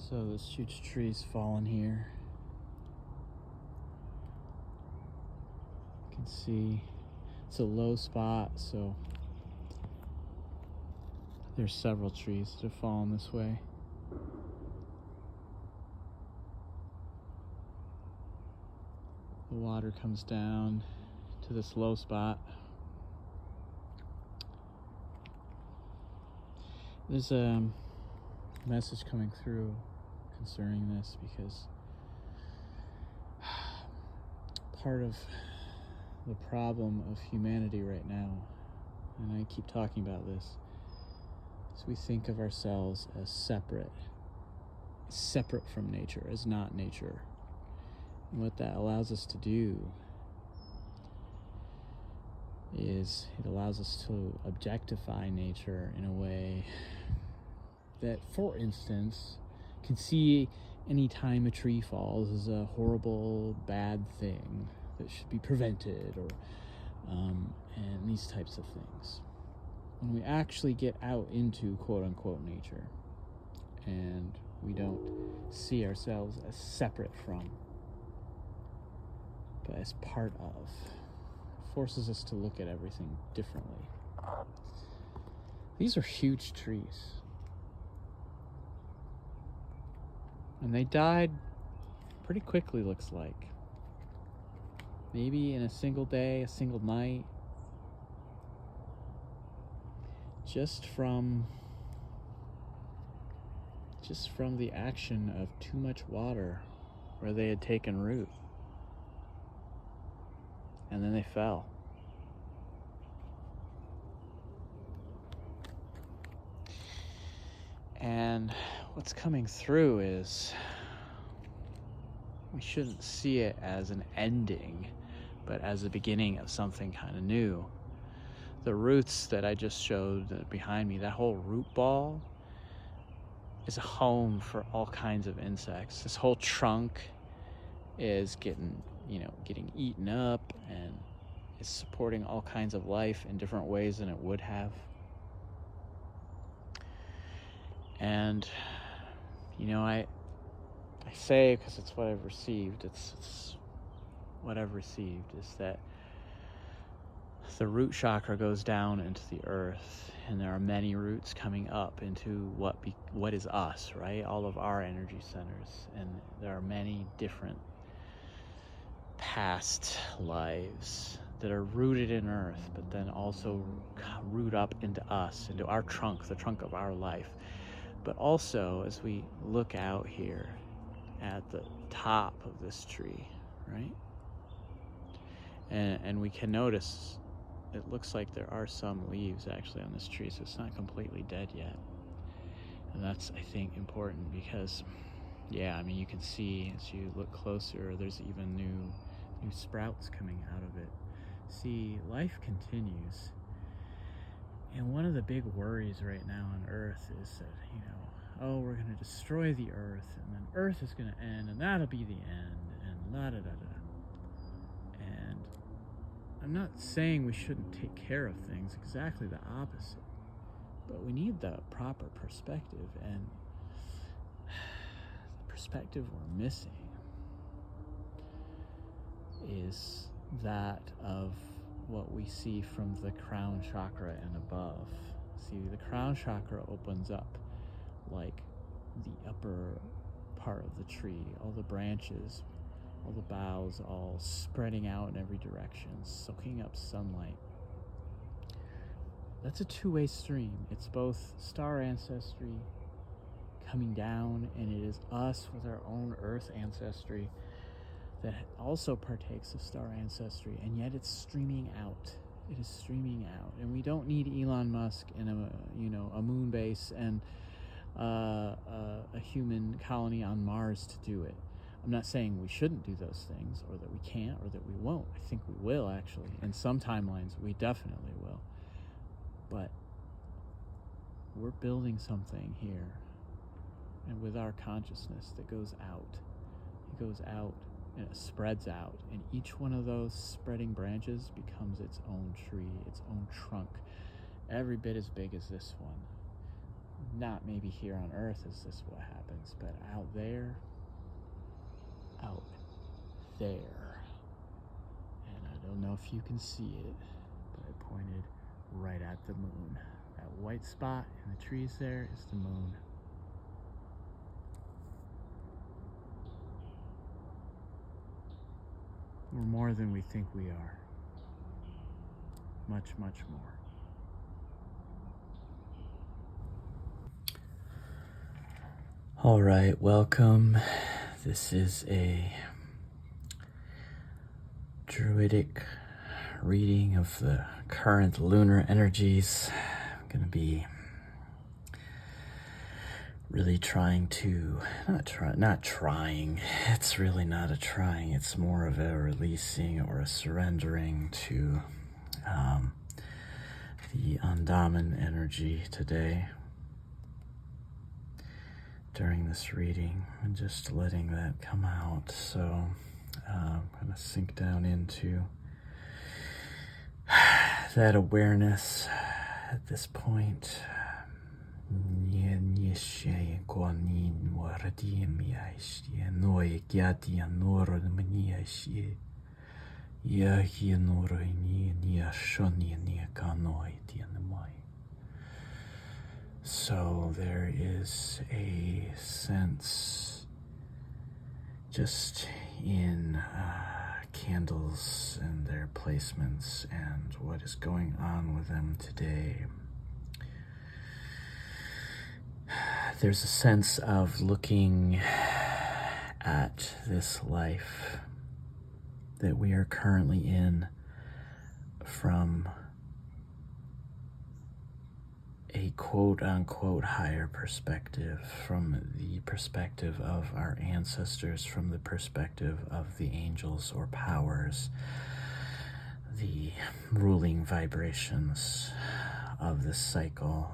So this huge tree's fallen here. You can see it's a low spot, so there's several trees that have fallen this way. The water comes down to this low spot. There's a message coming through concerning this because part of the problem of humanity right now, and I keep talking about this, is we think of ourselves as separate from nature, as not nature. And what that allows us to do is it allows us to objectify nature in a way that, for instance, can see any time a tree falls as a horrible, bad thing that should be prevented, or and these types of things. When we actually get out into quote-unquote nature and we don't see ourselves as separate from, but as part of, it forces us to look at everything differently. These are huge trees. And they died pretty quickly, looks like. Maybe in a single day, a single night. Just from the action of too much water where they had taken root. And then they fell. And what's coming through is we shouldn't see it as an ending, but as the beginning of something kind of new. The roots that I just showed behind me, that whole root ball is a home for all kinds of insects. This whole trunk is getting eaten up and is supporting all kinds of life in different ways than it would have. And I say, because it's what I've received, it's what I've received is that the root chakra goes down into the earth, and there are many roots coming up into what is us, right? All of our energy centers, and there are many different past lives that are rooted in earth, but then also root up into us, into our trunk, the trunk of our life. But also, as we look out here at the top of this tree, right? And we can notice it looks like there are some leaves actually on this tree, so it's not completely dead yet. And that's, I think, important because, you can see as you look closer, there's even new sprouts coming out of it. See, life continues. And one of the big worries right now on Earth is that, we're going to destroy the Earth, and then Earth is going to end, and that'll be the end, and la-da-da-da. And I'm not saying we shouldn't take care of things, exactly the opposite. But we need the proper perspective, and the perspective we're missing is that of what we see from the crown chakra and above. See, the crown chakra opens up like the upper part of the tree, all the branches, all the boughs, all spreading out in every direction, soaking up sunlight. That's a two-way stream. It's both star ancestry coming down, and it is us with our own earth ancestry that also partakes of star ancestry, and yet it's streaming out. It is streaming out, and we don't need Elon Musk and a moon base and a human colony on Mars to do it. I'm not saying we shouldn't do those things, or that we can't, or that we won't. I think we will, actually. In some timelines, we definitely will. But we're building something here, and with our consciousness that goes out. It goes out, and it spreads out, and each one of those spreading branches becomes its own tree, its own trunk, every bit as big as this one. not maybe here on Earth is this what happens, but out there, and I don't know if you can see it, but I pointed right at the moon. That white spot in the trees there is the moon. We're more than we think we are. Much, much more. All right, welcome. This is a druidic reading of the current lunar energies. I'm going to be really trying to, it's really not a trying, it's more of a releasing or a surrendering to the Andaman energy today during this reading, and just letting that come out. So I'm going to sink down into that awareness at this point. So there is a sense just in candles and their placements and what is going on with them today. There's a sense of looking at this life that we are currently in from a quote-unquote higher perspective, from the perspective of our ancestors, from the perspective of the angels or powers, the ruling vibrations of this cycle.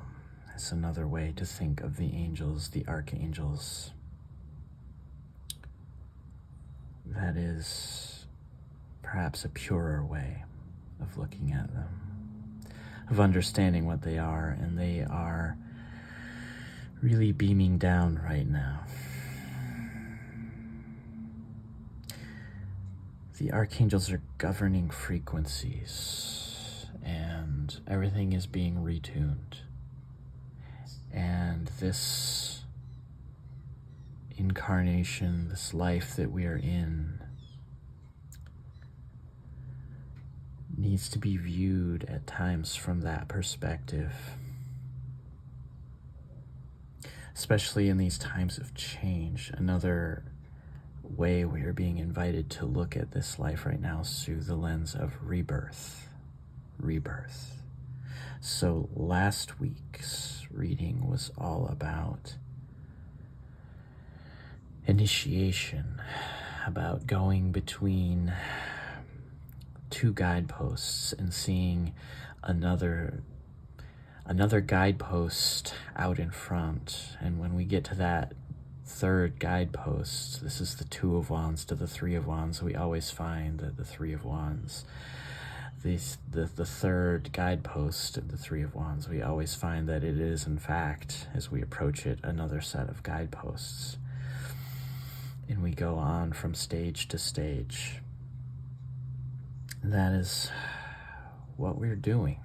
It's another way to think of the angels, the archangels. That is perhaps a purer way of looking at them, of understanding what they are, and they are really beaming down right now. The archangels are governing frequencies, and everything is being retuned. And this incarnation, this life that we are in, needs to be viewed at times from that perspective, especially in these times of change. Another way we are being invited to look at this life right now is through the lens of rebirth. So last week's reading was all about initiation, about going between two guideposts and seeing another guidepost out in front. And when we get to that third guidepost, this is the Two of Wands to the Three of Wands, we always find that the Three of Wands, the third guidepost of the Three of Wands, we always find that it is, in fact, as we approach it, another set of guideposts. And we go on from stage to stage. That is what we're doing.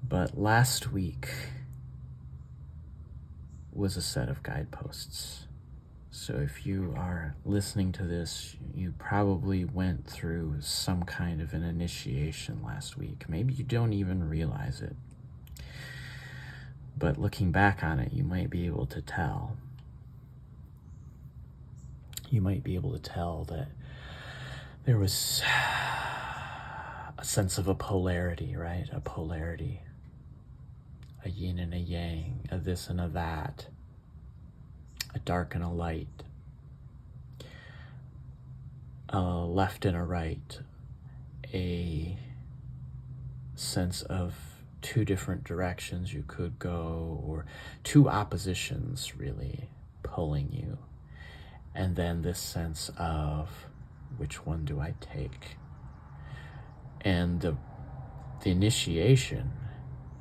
But last week was a set of guideposts. So if you are listening to this, you probably went through some kind of an initiation last week. Maybe you don't even realize it. But looking back on it, you might be able to tell. You might be able to tell that there was a sense of a polarity, right? A polarity. A yin and a yang, a this and a that. A dark and a light. A left and a right. A sense of two different directions you could go, or two oppositions really pulling you. And then this sense of, which one do I take? And the initiation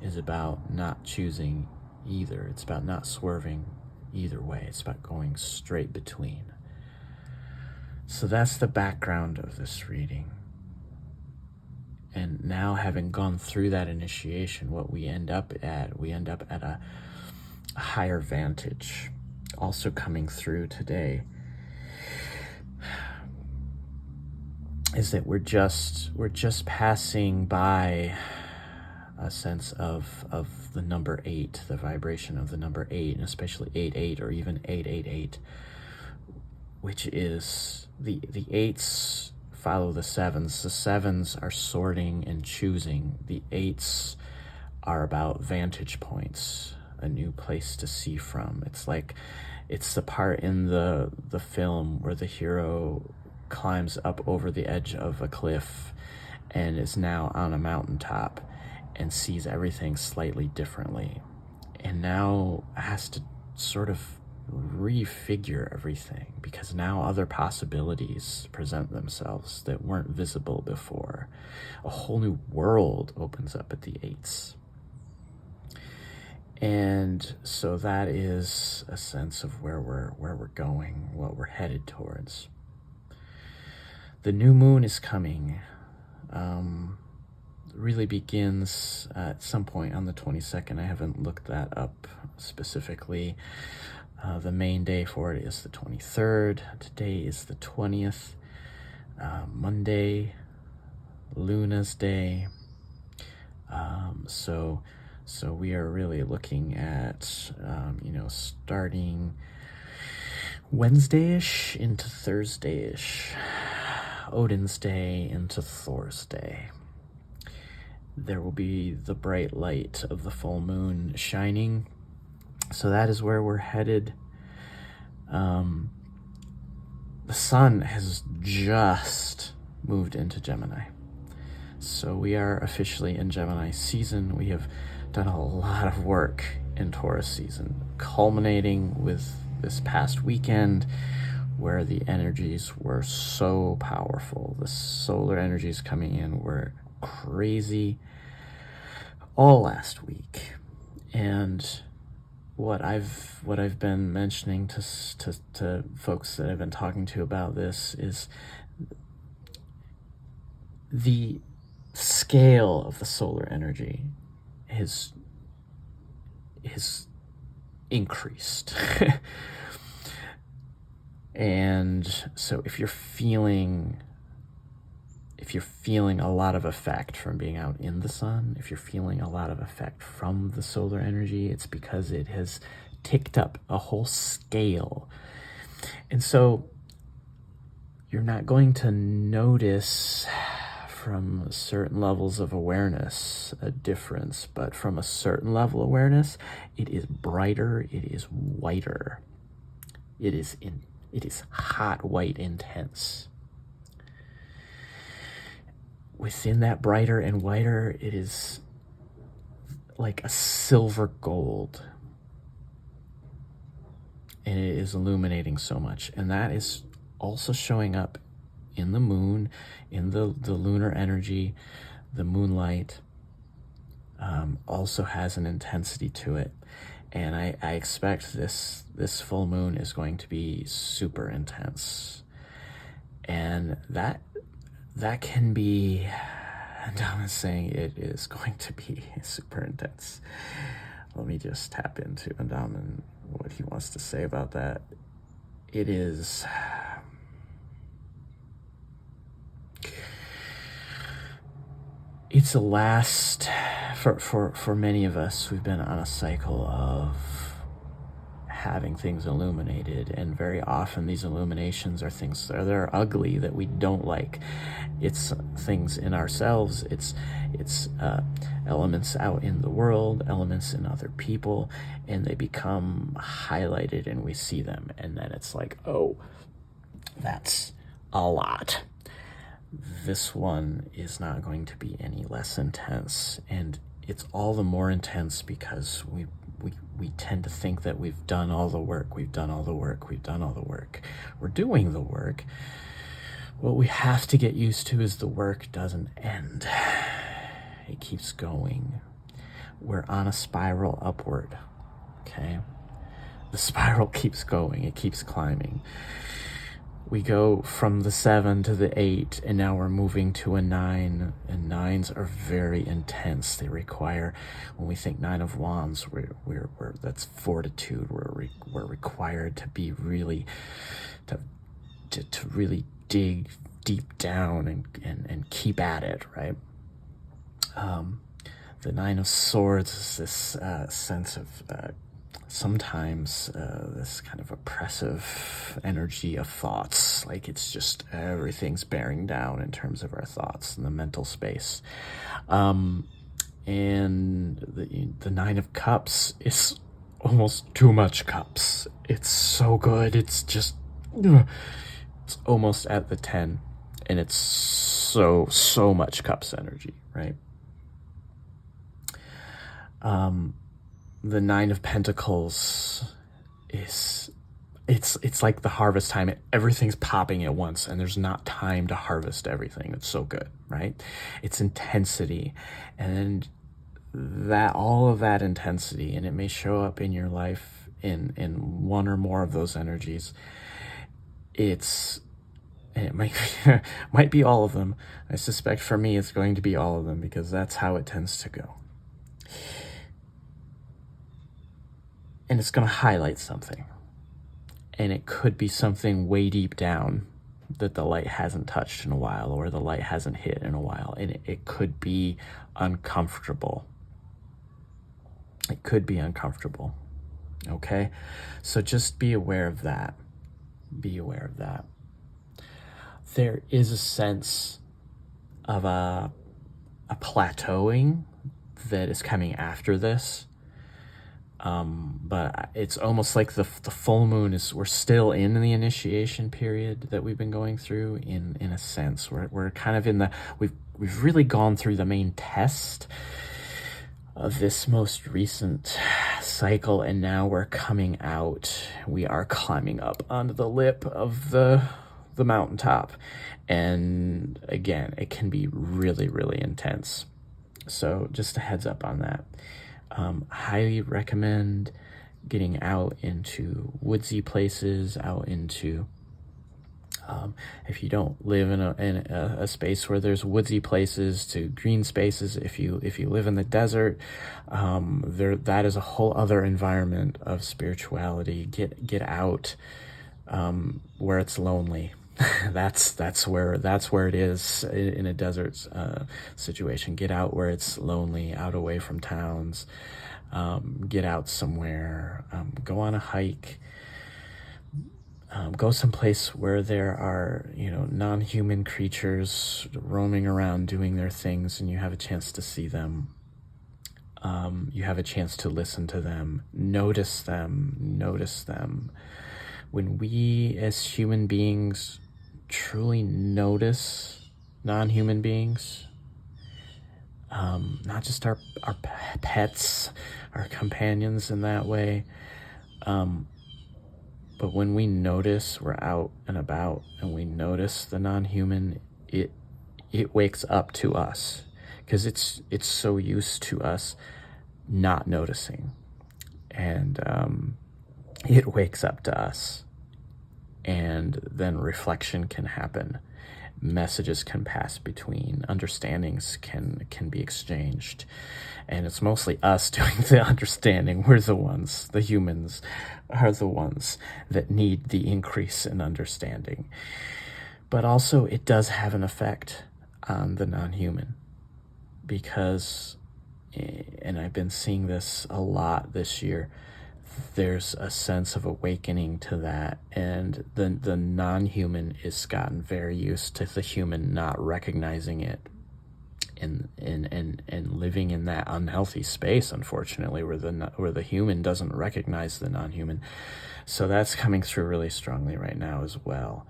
is about not choosing either. It's about not swerving either way. It's about going straight between. So that's the background of this reading. And now, having gone through that initiation, what we end up at a higher vantage. Also coming through today is that we're just passing by a sense of the number 8, the vibration of the number 8, and especially 88 or even 888, which is the 8s follow the 7s. The 7s are sorting and choosing. The 8s are about vantage points, a new place to see from. It's the part in the film where the hero climbs up over the edge of a cliff and is now on a mountaintop and sees everything slightly differently, and now has to sort of refigure everything because now other possibilities present themselves that weren't visible before. A whole new world opens up at the 8s. And so that is a sense of where we're going, what we're headed towards. The new moon is coming. Really begins at some point on the 22nd. I haven't looked that up specifically. The main day for it is the 23rd. Today is the 20th. Monday, Luna's day. So we are really looking at, starting Wednesday-ish into Thursday-ish. Odin's day into Thor's day. There will be the bright light of the full moon shining. So that is where we're headed. The sun has just moved into Gemini. So we are officially in Gemini season. We have done a lot of work in Taurus season, culminating with this past weekend where the energies were so powerful. The solar energies coming in were crazy all last week. And what I've been mentioning to folks that I've been talking to about this is the scale of the solar energy has increased. And so if you're feeling a lot of effect from being out in the sun, if you're feeling a lot of effect from the solar energy, it's because it has ticked up a whole scale. And so you're not going to notice from certain levels of awareness a difference, but from a certain level of awareness, it is brighter, it is whiter, it is hot, white, intense. Within that brighter and whiter, it is like a silver gold. And it is illuminating so much. And that is also showing up in the moon, in the lunar energy. The moonlight also has an intensity to it. And I expect this full moon is going to be super intense. And that can be, Andaman is saying it is going to be super intense. Let me just tap into Andaman, what he wants to say about that. It is, it's a last, for many of us, we've been on a cycle of having things illuminated, and very often these illuminations are things that are ugly, that we don't like. It's things in ourselves, it's elements out in the world, elements in other people, and they become highlighted and we see them, and then it's like, oh, that's a lot. This one is not going to be any less intense, and it's all the more intense because we tend to think that we've done all the work, we're doing the work. What we have to get used to is the work doesn't end. It keeps going. we're on a spiral upward, okay? The spiral keeps going, it keeps climbing. We go from the 7 to the 8, and now we're moving to a 9, and 9s are very intense. They require, when we think 9 of Wands, we're that's fortitude. We're required to be really, to really dig deep down and keep at it, right? The 9 of Swords is this sense of sometimes this kind of oppressive energy of thoughts, like it's just everything's bearing down in terms of our thoughts and the mental space. And the 9 of Cups is almost too much cups. It's so good. It's just, it's almost at the 10, and it's so much cups energy, right? The 9 of Pentacles is, it's like the harvest time. Everything's popping at once, and there's not time to harvest everything. It's so good, right? It's intensity, and that all of that intensity, and it may show up in your life in one or more of those energies. It might be all of them. I suspect for me it's going to be all of them, because that's how it tends to go. And it's going to highlight something. And it could be something way deep down that the light hasn't touched in a while, or the light hasn't hit in a while. And it could be uncomfortable. It could be uncomfortable. Okay? So just be aware of that. Be aware of that. There is a sense of a plateauing that is coming after this. But it's almost like the full moon is, we're still in the initiation period that we've been going through in a sense. We're kind of in the, we've really gone through the main test of this most recent cycle, and now we're coming out. We are climbing up onto the lip of the mountaintop. And again, it can be really, really intense. So just a heads up on that. Highly recommend getting out into woodsy places, out into, if you don't live in a space where there's woodsy places, to green spaces. If you live in the desert, that is a whole other environment of spirituality. Get out where it's lonely. that's where it is in a desert situation. Get out where it's lonely, out away from towns. Get out somewhere. Go on a hike. Go someplace where there are, non-human creatures roaming around doing their things, and you have a chance to see them. You have a chance to listen to them. Notice them. When we as human beings truly notice non-human beings, not just our pets, our companions in that way, but when we notice we're out and about and we notice the non-human, it wakes up to us, because it's so used to us not noticing, and it wakes up to us, and then reflection can happen. Messages can pass between, understandings can be exchanged, and it's mostly us doing the understanding. We're the humans are the ones that need the increase in understanding. But also it does have an effect on the non-human, because, and I've been seeing this a lot this year, there's a sense of awakening to that, and the non-human is gotten very used to the human not recognizing it, and living in that unhealthy space, unfortunately, where the human doesn't recognize the non-human. So that's coming through really strongly right now as well.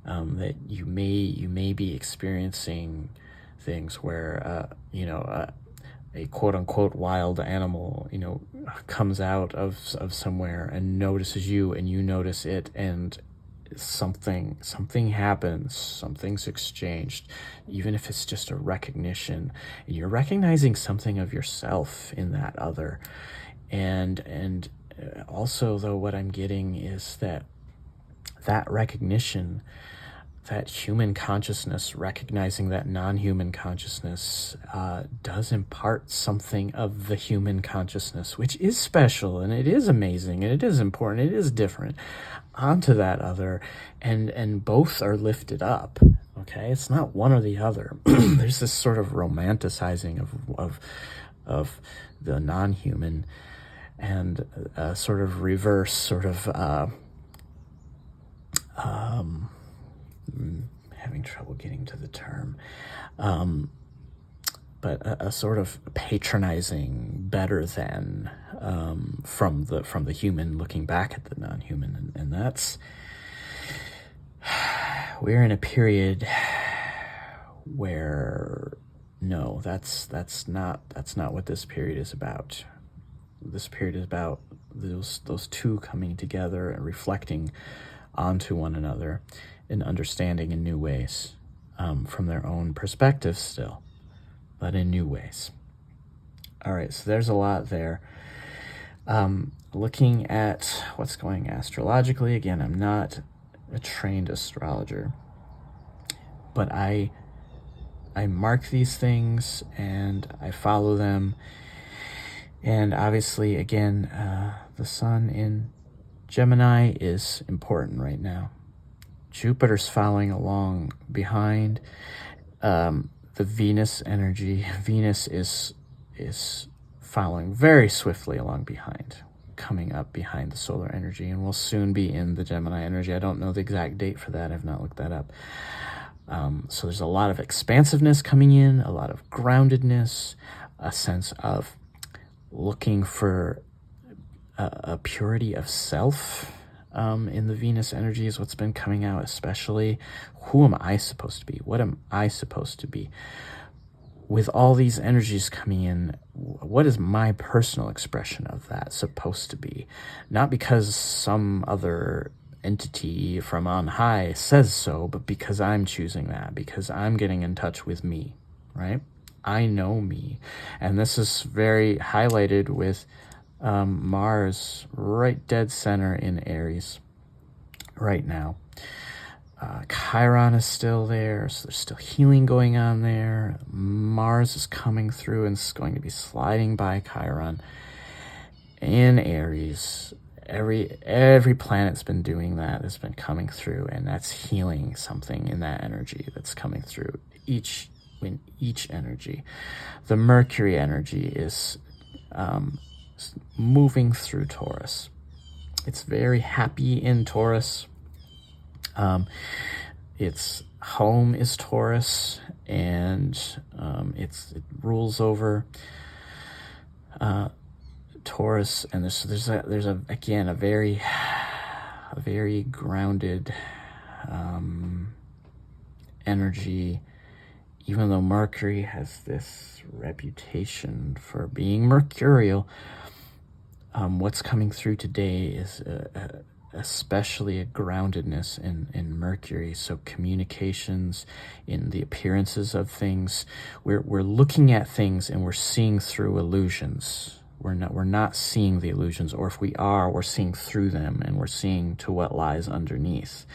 That you may be experiencing things where a quote-unquote wild animal, comes out of somewhere and notices you, and you notice it, and something happens, something's exchanged, even if it's just a recognition, and you're recognizing something of yourself in that other. And also, though, what I'm getting is that recognition, that human consciousness recognizing that non-human consciousness does impart something of the human consciousness, which is special, and it is amazing, and it is important, it is different, onto that other, and both are lifted up. Okay, it's not one or the other. There's this sort of romanticizing of the non-human, and a sort of reverse sort of having trouble getting to the term, but a sort of patronizing, better than, from the human looking back at the non-human, and that's, we're in a period where no, that's not what this period is about. This period is about those two coming together and reflecting onto one another and understanding in new ways, from their own perspective still, but in new ways. All right, so there's a lot there. Looking at what's going astrologically, again, I'm not a trained astrologer, but I mark these things and I follow them. And obviously, again, the sun in Gemini is important right now. Jupiter's following along behind. The Venus energy, Venus is following very swiftly along behind, coming up behind the solar energy, and will soon be in the Gemini energy. I don't know the exact date for that. I've not looked that up. So there's a lot of expansiveness coming in, a lot of groundedness, a sense of looking for a purity of self. In the Venus energy is what's been coming out, especially. Who am I supposed to be? What am I supposed to be? With all these energies coming in, what is my personal expression of that supposed to be? Not because some other entity from on high says so, but because I'm choosing that, because I'm getting in touch with me, right? I know me. And this is very highlighted with Mars right dead center in Aries right now. Chiron is still there, so there's still healing going on there. Mars is coming through and it's going to be sliding by Chiron in Aries. Every planet's been doing that, has been coming through, and that's healing something in that energy that's coming through each energy. The Mercury energy is moving through Taurus. It's very happy in Taurus. Its home is Taurus, and it rules over Taurus, and there's again a very grounded energy. Even though Mercury has this reputation for being mercurial, what's coming through today is especially a groundedness in Mercury. So communications, in the appearances of things, we're looking at things and we're seeing through illusions. We're not seeing the illusions, or if we are, we're seeing through them, and we're seeing to what lies underneath.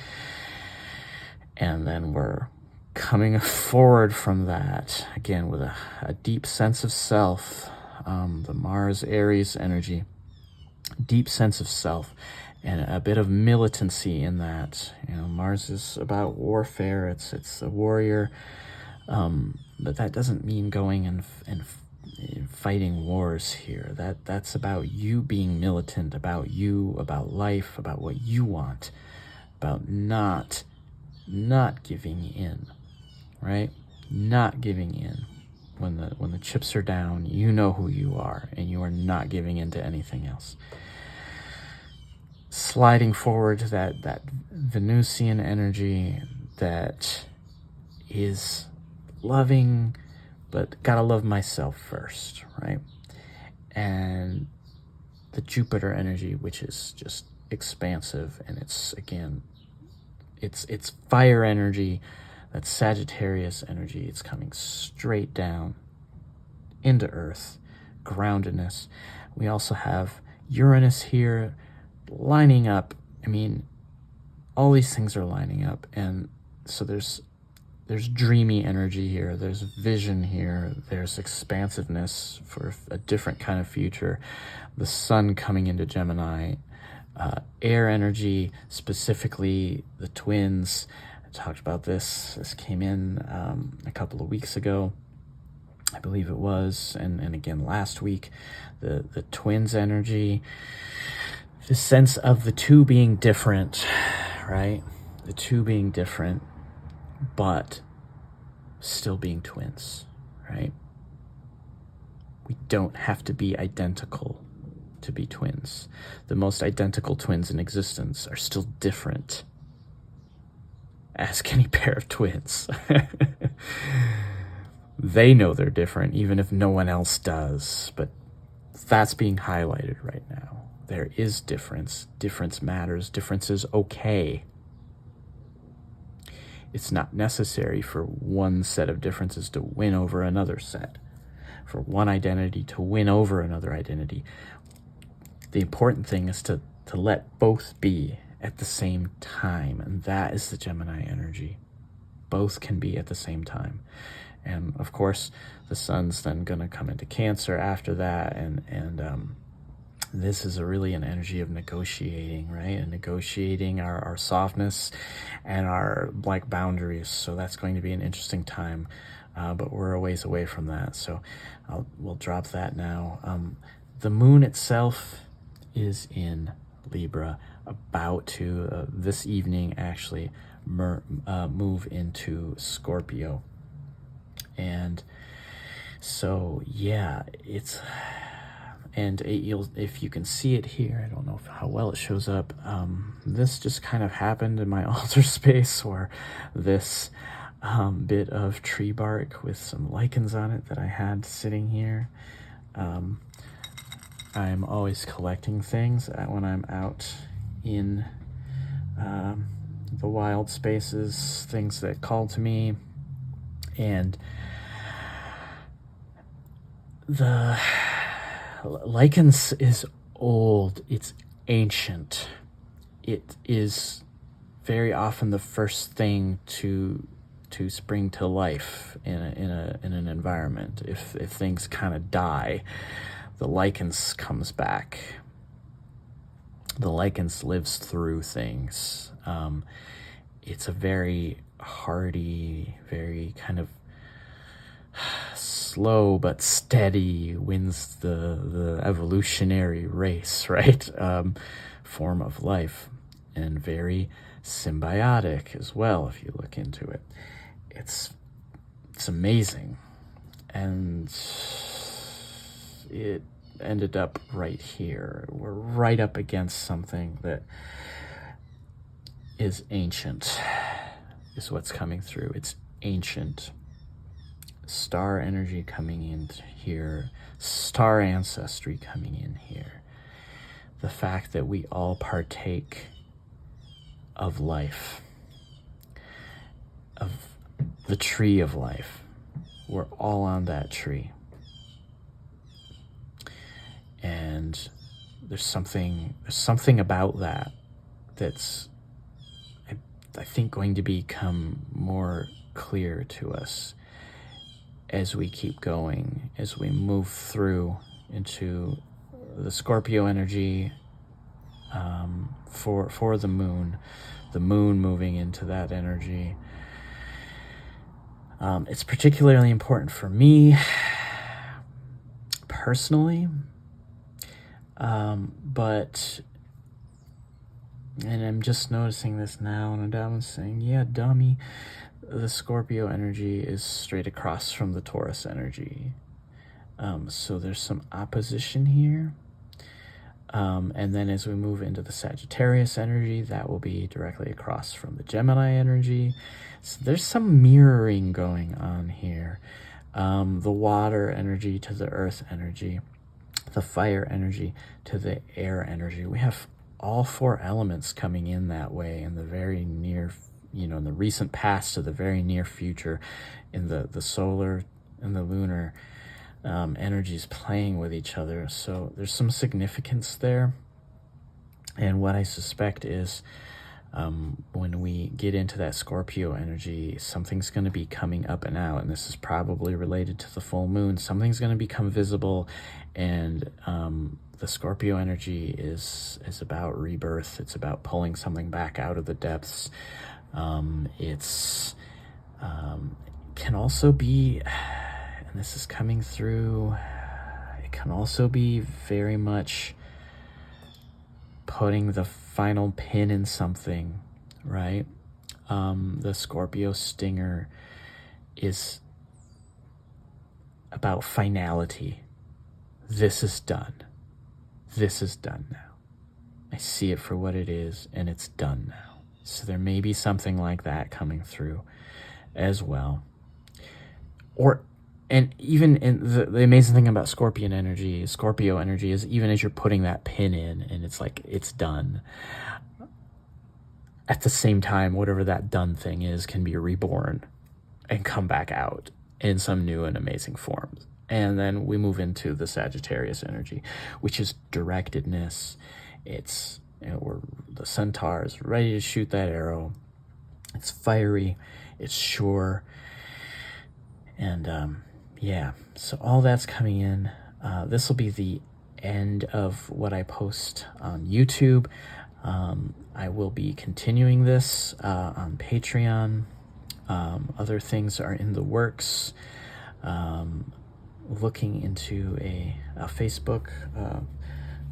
And then we're coming forward from that, again, with a deep sense of self, the Mars Aries energy, deep sense of self, and a bit of militancy in that. You know, Mars is about warfare, it's the warrior, but that doesn't mean going and fighting wars here. That's about you being militant, about you, about life, about what you want, about not giving in, right? Not giving in. When the chips are down, you know who you are, and you are not giving in to anything else. Sliding forward to that Venusian energy that is loving, but gotta love myself first, right? And the Jupiter energy, which is just expansive, and it's, again, It's fire energy. That's Sagittarius energy. It's coming straight down into Earth, groundedness. We also have Uranus here lining up. I mean, all these things are lining up, and so there's dreamy energy here, there's vision here, there's expansiveness for a different kind of future. The sun coming into Gemini, air energy, specifically the twins. I talked about this came in a couple of weeks ago, I believe it was, and again last week. The twins energy, the sense of the two being different, right? The two being different, but still being twins, right? We don't have to be identical to be twins. The most identical twins in existence are still different. Ask any pair of twins. They know they're different, even if no one else does, but that's being highlighted right now. There is difference. Difference matters. Difference is okay. It's not necessary for one set of differences to win over another set, for one identity to win over another identity. The important thing is to let both be at the same time, and that is the Gemini energy. Both can be at the same time. And of course, the sun's then going to come into Cancer after that, and this is really an energy of negotiating, right? And negotiating our softness and our like boundaries. So that's going to be an interesting time, but we're a ways away from that. So we'll drop that now. The moon itself is in Libra, about to this evening actually move into Scorpio. And so yeah, if you can see it here, I don't know how well it shows up. This just kind of happened in my altar space, or this bit of tree bark with some lichens on it that I had sitting here. I'm always collecting things when I'm out in the wild spaces, things that call to me. And the lichens is old, it's ancient. It is very often the first thing to spring to life in an environment. If things kind of die, the lichens comes back. The lichens lives through things. It's a very hardy, very kind of slow but steady, wins the evolutionary race, right? Form of life, and very symbiotic as well if you look into it. It's amazing. And it ended up right here. We're right up against something that is ancient, is what's coming through. It's ancient. Star energy coming in here, star ancestry coming in here. The fact that we all partake of life, of the tree of life. We're all on that tree. And there's something about that that's, I think, going to become more clear to us as we keep going, as we move through into the Scorpio energy, for the moon moving into that energy. It's particularly important for me personally, but, and I'm just noticing this now, and Andaman's saying, yeah, dummy, the Scorpio energy is straight across from the Taurus energy. So there's some opposition here. And then as we move into the Sagittarius energy, that will be directly across from the Gemini energy. So there's some mirroring going on here. The water energy to the earth energy, the fire energy to the air energy. We have all four elements coming in that way in the very near in the recent past to the very near future, in the solar and the lunar energies playing with each other. So there's some significance there. And what I suspect is when we get into that Scorpio energy, something's going to be coming up and out, and this is probably related to the full moon. Something's going to become visible, and the Scorpio energy is about rebirth. It's about pulling something back out of the depths. It's can also be, and this is coming through, it can also be very much putting the final pin in something, right? The Scorpio stinger is about finality. This is done. This is done now. I see it for what it is, and it's done now. So there may be something like that coming through as well. And even in the amazing thing about Scorpio energy is even as you're putting that pin in and it's like, it's done, at the same time, whatever that done thing is can be reborn and come back out in some new and amazing forms. And then we move into the Sagittarius energy, which is directedness. It's, the centaur is ready to shoot that arrow. It's fiery, it's sure. And yeah, so all that's coming in. This will be the end of what I post on YouTube. I will be continuing this on Patreon. Other things are in the works. Looking into a Facebook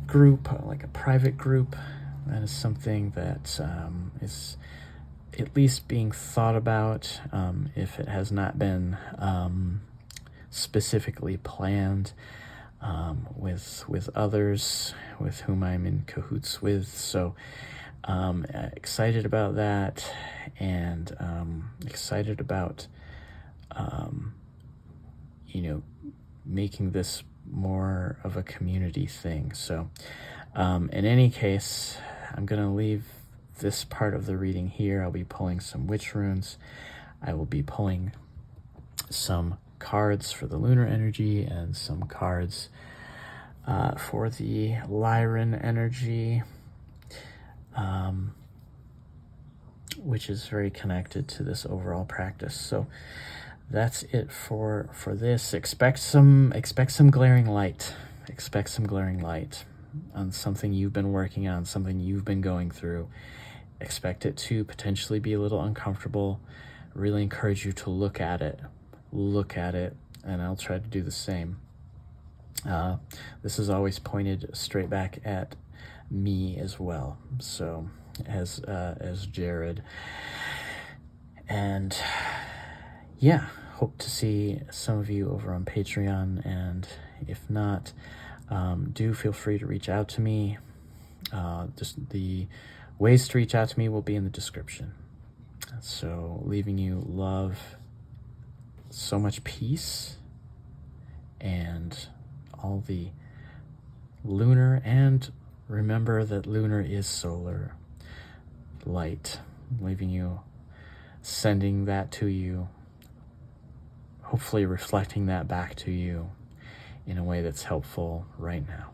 group, like a private group. That is something that is at least being thought about, if it has not been specifically planned, with others with whom I'm in cahoots with. So excited about that, and excited about making this more of a community thing. So in any case, I'm going to leave this part of the reading here. I'll be pulling some witch runes. I will be pulling some cards for the lunar energy and some cards for the Lyran energy, which is very connected to this overall practice. So that's it for this. Expect some glaring light. Expect some glaring light on something you've been working on, something you've been going through. Expect it to potentially be a little uncomfortable. Really encourage you to look at it, and I'll try to do the same. This is always pointed straight back at me as well, so as Jared. And yeah, hope to see some of you over on Patreon, and if not, do feel free to reach out to me. Just the ways to reach out to me will be in the description. So leaving you love, so much peace, and all the lunar, and remember that lunar is solar light. Leaving you, sending that to you, hopefully reflecting that back to you in a way that's helpful right now.